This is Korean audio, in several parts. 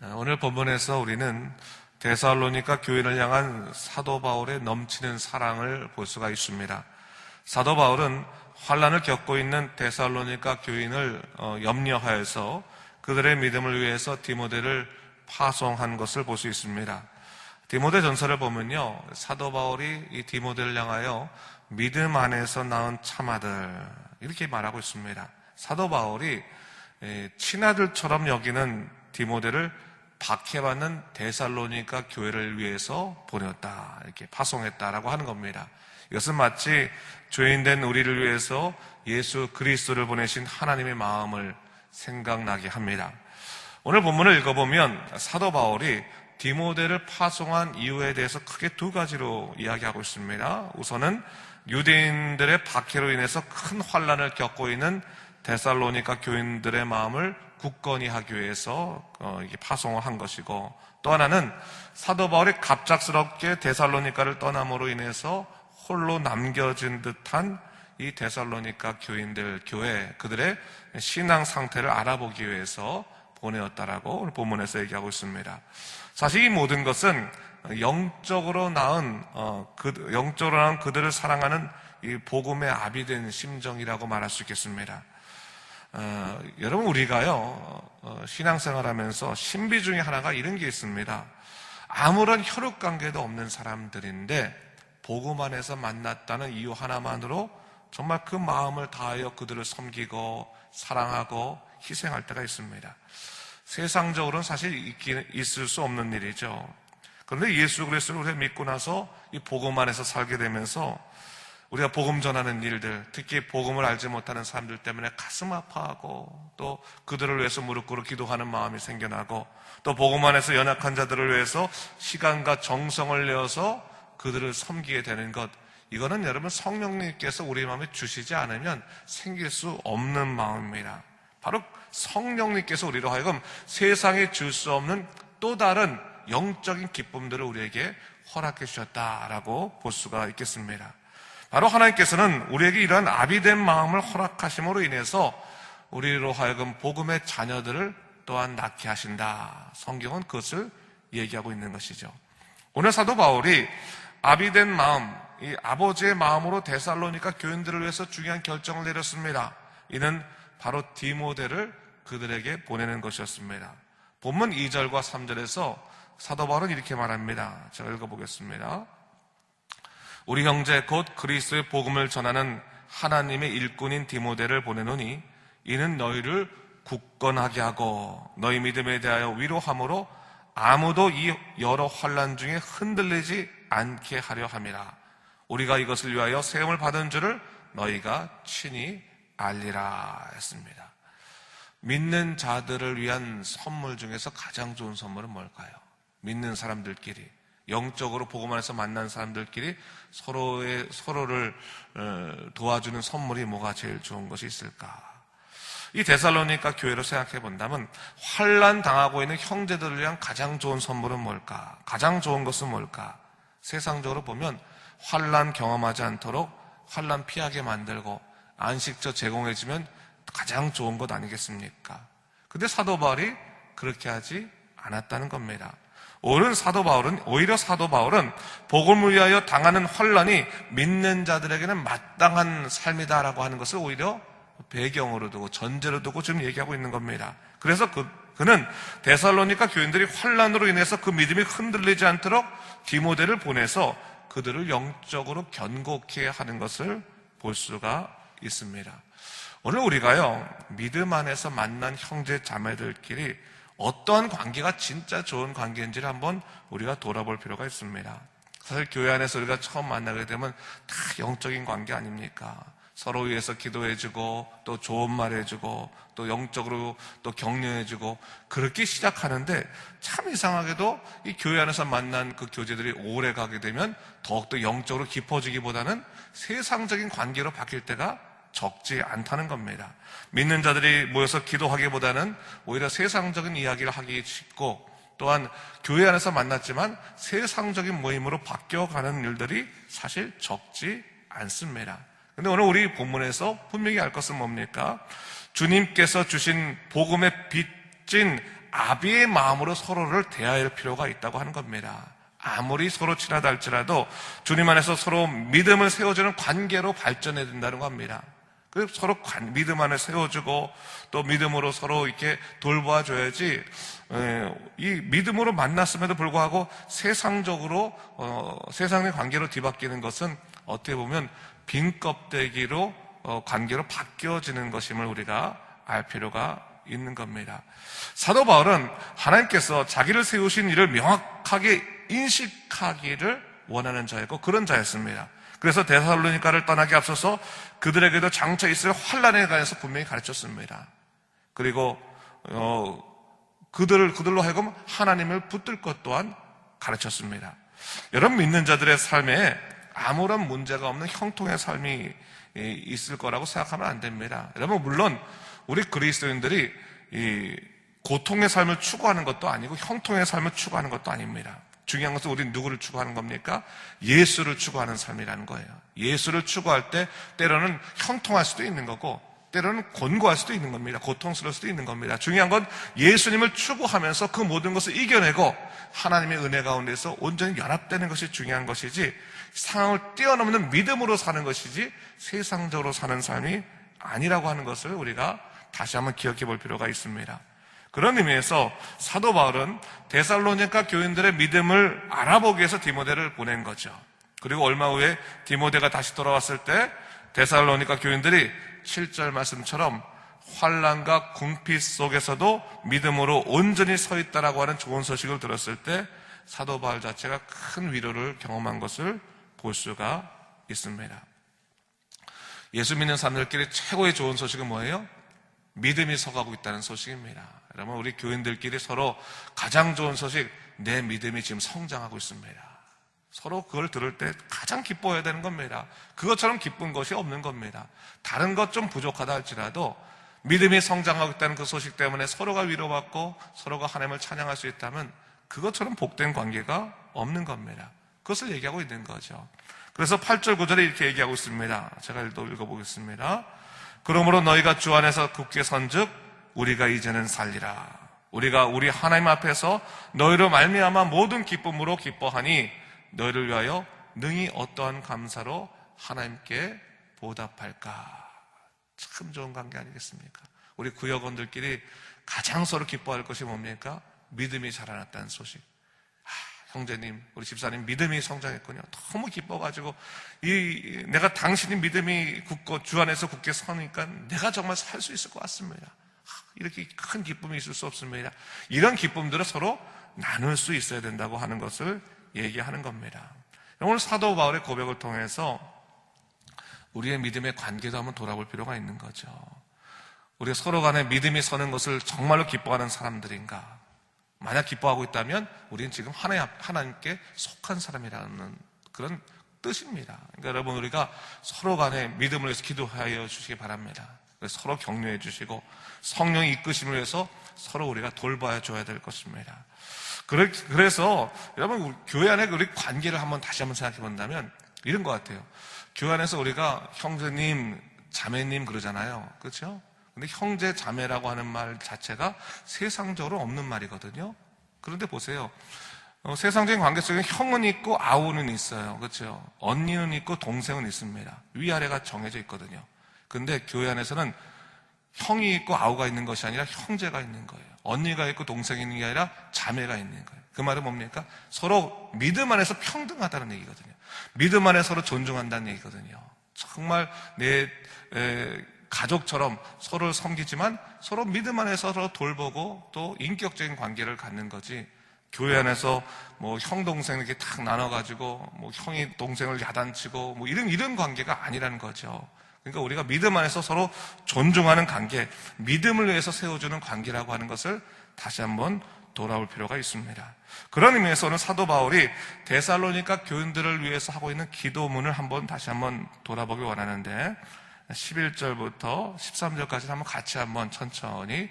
오늘 본문에서 우리는 데살로니가 교인을 향한 사도 바울의 넘치는 사랑을 볼 수가 있습니다. 사도 바울은 환난을 겪고 있는 데살로니가 교인을 염려하여서 그들의 믿음을 위해서 디모데를 파송한 것을 볼 수 있습니다. 디모데 전서를 보면요, 사도 바울이 이 디모데를 향하여 믿음 안에서 낳은 참아들 이렇게 말하고 있습니다. 사도 바울이 친아들처럼 여기는 디모데를 박해받는 데살로니가 교회를 위해서 보냈다, 이렇게 파송했다라고 하는 겁니다. 이것은 마치 죄인된 우리를 위해서 예수 그리스도를 보내신 하나님의 마음을 생각나게 합니다. 오늘 본문을 읽어보면 사도 바울이 디모데를 파송한 이유에 대해서 크게 두 가지로 이야기하고 있습니다. 우선은 유대인들의 박해로 인해서 큰 환난을 겪고 있는 데살로니가 교인들의 마음을 굳건히 하기 위해서 파송을 한 것이고, 또 하나는 사도 바울이 갑작스럽게 데살로니가를 떠남으로 인해서 홀로 남겨진 듯한 이 데살로니가 교인들 교회, 그들의 신앙 상태를 알아보기 위해서 보내었다라고 오늘 본문에서 얘기하고 있습니다. 사실 이 모든 것은 영적으로 낳은 그들을 사랑하는 이 복음의 아비된 심정이라고 말할 수 있겠습니다. 여러분, 우리가요 신앙생활하면서 신비 중에 하나가 이런 게 있습니다. 아무런 혈육관계도 없는 사람들인데 복음 안에서 만났다는 이유 하나만으로 정말 그 마음을 다하여 그들을 섬기고 사랑하고 희생할 때가 있습니다. 세상적으로는 사실 있을 수 없는 일이죠. 그런데 예수 그리스도를 우리가 믿고 나서 이 복음 안에서 살게 되면서 우리가 복음 전하는 일들, 특히 복음을 알지 못하는 사람들 때문에 가슴 아파하고, 또 그들을 위해서 무릎 꿇어 기도하는 마음이 생겨나고, 또 복음 안에서 연약한 자들을 위해서 시간과 정성을 내어서 그들을 섬기게 되는 것, 이거는 여러분 성령님께서 우리 마음에 주시지 않으면 생길 수 없는 마음입니다. 바로 성령님께서 우리로 하여금 세상에 줄 수 없는 또 다른 영적인 기쁨들을 우리에게 허락해 주셨다라고 볼 수가 있겠습니다. 바로 하나님께서는 우리에게 이러한 아비된 마음을 허락하심으로 인해서 우리로 하여금 복음의 자녀들을 또한 낳게 하신다. 성경은 그것을 얘기하고 있는 것이죠. 오늘 사도 바울이 아비된 마음, 이 아버지의 마음으로 데살로니가 교인들을 위해서 중요한 결정을 내렸습니다. 이는 바로 디모데를 그들에게 보내는 것이었습니다. 본문 2절과 3절에서 사도 바울은 이렇게 말합니다. 제가 읽어보겠습니다. 우리 형제 곧 그리스도의 복음을 전하는 하나님의 일꾼인 디모데를 보내노니 이는 너희를 굳건하게 하고 너희 믿음에 대하여 위로함으로 아무도 이 여러 환난 중에 흔들리지 않게 하려 함이라. 우리가 이것을 위하여 세움을 받은 줄을 너희가 친히 알리라 했습니다. 믿는 자들을 위한 선물 중에서 가장 좋은 선물은 뭘까요? 믿는 사람들끼리, 영적으로 복음 안에서 만난 사람들끼리 서로를 도와주는 선물이 뭐가 제일 좋은 것이 있을까? 이 데살로니가 교회로 생각해 본다면 환난 당하고 있는 형제들을 위한 가장 좋은 선물은 뭘까? 가장 좋은 것은 뭘까? 세상적으로 보면 환난 경험하지 않도록 환난 피하게 만들고 안식처 제공해주면 가장 좋은 것 아니겠습니까? 근데 사도 바울이 그렇게 하지 않았다는 겁니다. 오히려 사도 바울은 복음을 위하여 당하는 환난이 믿는 자들에게는 마땅한 삶이다라고 하는 것을 오히려 배경으로 두고 전제로 두고 지금 얘기하고 있는 겁니다. 그래서 그는 데살로니가 교인들이 환난으로 인해서 그 믿음이 흔들리지 않도록 디모데를 보내서 그들을 영적으로 견고케 하는 것을 볼 수가 있습니다. 오늘 우리가요 믿음 안에서 만난 형제 자매들끼리 어떠한 관계가 진짜 좋은 관계인지를 한번 우리가 돌아볼 필요가 있습니다. 사실 교회 안에서 우리가 처음 만나게 되면 다 영적인 관계 아닙니까? 서로 위해서 기도해주고 또 좋은 말 해주고 또 영적으로 또 격려해주고 그렇게 시작하는데 참 이상하게도 이 교회 안에서 만난 그 교제들이 오래 가게 되면 더욱더 영적으로 깊어지기보다는 세상적인 관계로 바뀔 때가 적지 않다는 겁니다. 믿는 자들이 모여서 기도하기보다는 오히려 세상적인 이야기를 하기 쉽고 또한 교회 안에서 만났지만 세상적인 모임으로 바뀌어가는 일들이 사실 적지 않습니다. 근데 오늘 우리 본문에서 분명히 알 것은 뭡니까? 주님께서 주신 복음의 빚진 아비의 마음으로 서로를 대해야 할 필요가 있다고 하는 겁니다. 아무리 서로 친하다 할지라도 주님 안에서 서로 믿음을 세워주는 관계로 발전해야 된다는 겁니다. 그래서 서로 믿음 안에 세워주고 또 믿음으로 서로 이렇게 돌봐줘야지, 이 믿음으로 만났음에도 불구하고 세상적으로, 세상의 관계로 뒤바뀌는 것은 어떻게 보면 빈 껍데기로 관계로 바뀌어지는 것임을 우리가 알 필요가 있는 겁니다. 사도 바울은 하나님께서 자기를 세우신 일을 명확하게 인식하기를 원하는 자였고 그런 자였습니다. 그래서 데살로니가를 떠나기 앞서서 그들에게도 장차 있을 환난에 관해서 분명히 가르쳤습니다. 그리고 그들로 하여금 하나님을 붙들 것 또한 가르쳤습니다. 여러분, 믿는 자들의 삶에 아무런 문제가 없는 형통의 삶이 있을 거라고 생각하면 안 됩니다. 여러분, 물론 우리 그리스도인들이 이 고통의 삶을 추구하는 것도 아니고 형통의 삶을 추구하는 것도 아닙니다. 중요한 것은 우리는 누구를 추구하는 겁니까? 예수를 추구하는 삶이라는 거예요. 예수를 추구할 때 때로는 형통할 수도 있는 거고 때로는 곤고할 수도 있는 겁니다. 고통스러울 수도 있는 겁니다. 중요한 건 예수님을 추구하면서 그 모든 것을 이겨내고 하나님의 은혜 가운데서 온전히 연합되는 것이 중요한 것이지, 상황을 뛰어넘는 믿음으로 사는 것이지 세상적으로 사는 삶이 아니라고 하는 것을 우리가 다시 한번 기억해 볼 필요가 있습니다. 그런 의미에서 사도 바울은 데살로니가 교인들의 믿음을 알아보기 위해서 디모데를 보낸 거죠. 그리고 얼마 후에 디모데가 다시 돌아왔을 때 데살로니가 교인들이 7절 말씀처럼 환난과 궁핍 속에서도 믿음으로 온전히 서 있다라고 하는 좋은 소식을 들었을 때 사도 바울 자체가 큰 위로를 경험한 것을 볼 수가 있습니다. 예수 믿는 사람들끼리 최고의 좋은 소식은 뭐예요? 믿음이 서가고 있다는 소식입니다. 여러분, 우리 교인들끼리 서로 가장 좋은 소식, 내 믿음이 지금 성장하고 있습니다. 서로 그걸 들을 때 가장 기뻐해야 되는 겁니다. 그것처럼 기쁜 것이 없는 겁니다. 다른 것 좀 부족하다 할지라도 믿음이 성장하고 있다는 그 소식 때문에 서로가 위로받고 서로가 하나님을 찬양할 수 있다면 그것처럼 복된 관계가 없는 겁니다. 그것을 얘기하고 있는 거죠. 그래서 8절 9절에 이렇게 얘기하고 있습니다. 제가 또 읽어보겠습니다. 그러므로 너희가 주 안에서 굳게 선즉 우리가 이제는 살리라. 우리가 우리 하나님 앞에서 너희로 말미암아 모든 기쁨으로 기뻐하니 너희를 위하여 능히 어떠한 감사로 하나님께 보답할까. 참 좋은 관계 아니겠습니까? 우리 구역원들끼리 가장 서로 기뻐할 것이 뭡니까? 믿음이 자라났다는 소식. 형제님, 우리 집사님 믿음이 성장했군요. 너무 기뻐가지고 내가 당신이 믿음이 굳고 주 안에서 굳게 서니까 내가 정말 살 수 있을 것 같습니다. 이렇게 큰 기쁨이 있을 수 없습니다. 이런 기쁨들을 서로 나눌 수 있어야 된다고 하는 것을 얘기하는 겁니다. 오늘 사도 바울의 고백을 통해서 우리의 믿음의 관계도 한번 돌아볼 필요가 있는 거죠. 우리가 서로 간에 믿음이 서는 것을 정말로 기뻐하는 사람들인가? 만약 기뻐하고 있다면 우리는 지금 하나님께 속한 사람이라는 그런 뜻입니다. 그러니까 여러분, 우리가 서로 간에 믿음을 위해서 기도하여 주시기 바랍니다. 서로 격려해 주시고 성령의 이끄심을 위해서 서로 우리가 돌봐야 줘야 될 것입니다. 그래서 여러분, 교회 안에 우리 관계를 다시 한번 생각해 본다면 이런 것 같아요. 교회 안에서 우리가 형제님, 자매님 그러잖아요. 그렇죠? 근데 형제, 자매라고 하는 말 자체가 세상적으로 없는 말이거든요. 그런데 보세요. 세상적인 관계 속에 형은 있고 아우는 있어요. 그렇죠? 언니는 있고 동생은 있습니다. 위아래가 정해져 있거든요. 근데 교회 안에서는 형이 있고 아우가 있는 것이 아니라 형제가 있는 거예요. 언니가 있고 동생이 있는 게 아니라 자매가 있는 거예요. 그 말은 뭡니까? 서로 믿음 안에서 평등하다는 얘기거든요. 믿음 안에 서로 존중한다는 얘기거든요. 정말 내 가족처럼 서로를 섬기지만 서로 믿음 안에서 서로 돌보고 또 인격적인 관계를 갖는 거지, 교회 안에서 형 동생 이렇게 딱 나눠가지고 형이 동생을 야단치고 이런 관계가 아니라는 거죠. 그러니까 우리가 믿음 안에서 서로 존중하는 관계, 믿음을 위해서 세워주는 관계라고 하는 것을 다시 한번 돌아올 필요가 있습니다. 그런 의미에서 오늘 사도 바울이 데살로니가 교인들을 위해서 하고 있는 기도문을 다시 한번 돌아보기 원하는데 11절부터 13절까지 한번 같이 한번 천천히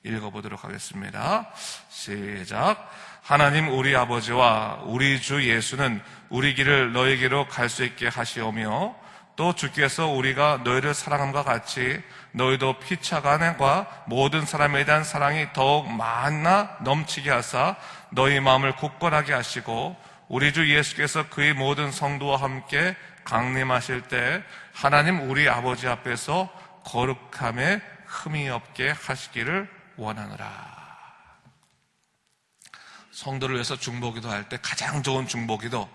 읽어보도록 하겠습니다. 시작. 하나님 우리 아버지와 우리 주 예수는 우리 길을 너희에게로 갈 수 있게 하시오며 또 주께서 우리가 너희를 사랑함과 같이 너희도 피차간과 모든 사람에 대한 사랑이 더욱 많아 넘치게 하사 너희 마음을 굳건하게 하시고 우리 주 예수께서 그의 모든 성도와 함께 강림하실 때 하나님 우리 아버지 앞에서 거룩함에 흠이 없게 하시기를 원하노라. 성도를 위해서 중보기도 할 때 가장 좋은 중보기도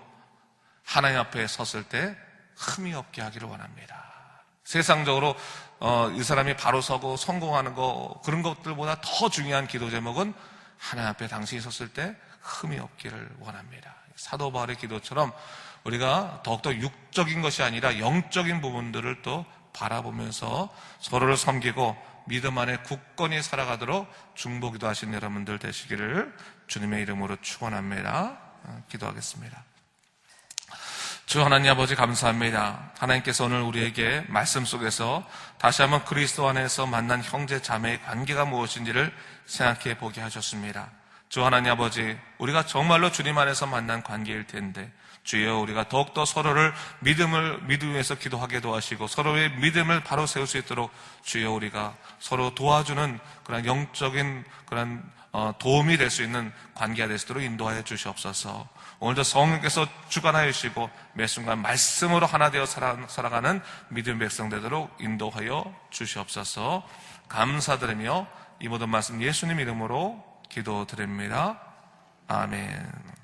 하나님 앞에 섰을 때 흠이 없게 하기를 원합니다. 세상적으로 이 사람이 바로 서고 성공하는 거 그런 것들보다 더 중요한 기도 제목은 하나님 앞에 당신이 섰을 때 흠이 없기를 원합니다. 사도 바울의 기도처럼 우리가 더욱더 육적인 것이 아니라 영적인 부분들을 또 바라보면서 서로를 섬기고 믿음 안에 굳건히 살아가도록 중보기도 하신 여러분들 되시기를 주님의 이름으로 축원합니다. 기도하겠습니다. 주 하나님 아버지 감사합니다. 하나님께서 오늘 우리에게 말씀 속에서 다시 한번 그리스도 안에서 만난 형제 자매의 관계가 무엇인지를 생각해 보게 하셨습니다. 주 하나님 아버지, 우리가 정말로 주님 안에서 만난 관계일 텐데 주여 우리가 더욱더 서로를 믿음에서 기도하게 도와주시고 서로의 믿음을 바로 세울 수 있도록 주여 우리가 서로 도와주는 그런 영적인 그런 도움이 될 수 있는 관계가 될 수 있도록 인도하여 주시옵소서. 오늘도 성령께서 주관하여 주시고 매 순간 말씀으로 하나 되어 살아가는 믿음 백성 되도록 인도하여 주시옵소서. 감사드리며 이 모든 말씀 예수님 이름으로 기도드립니다. 아멘.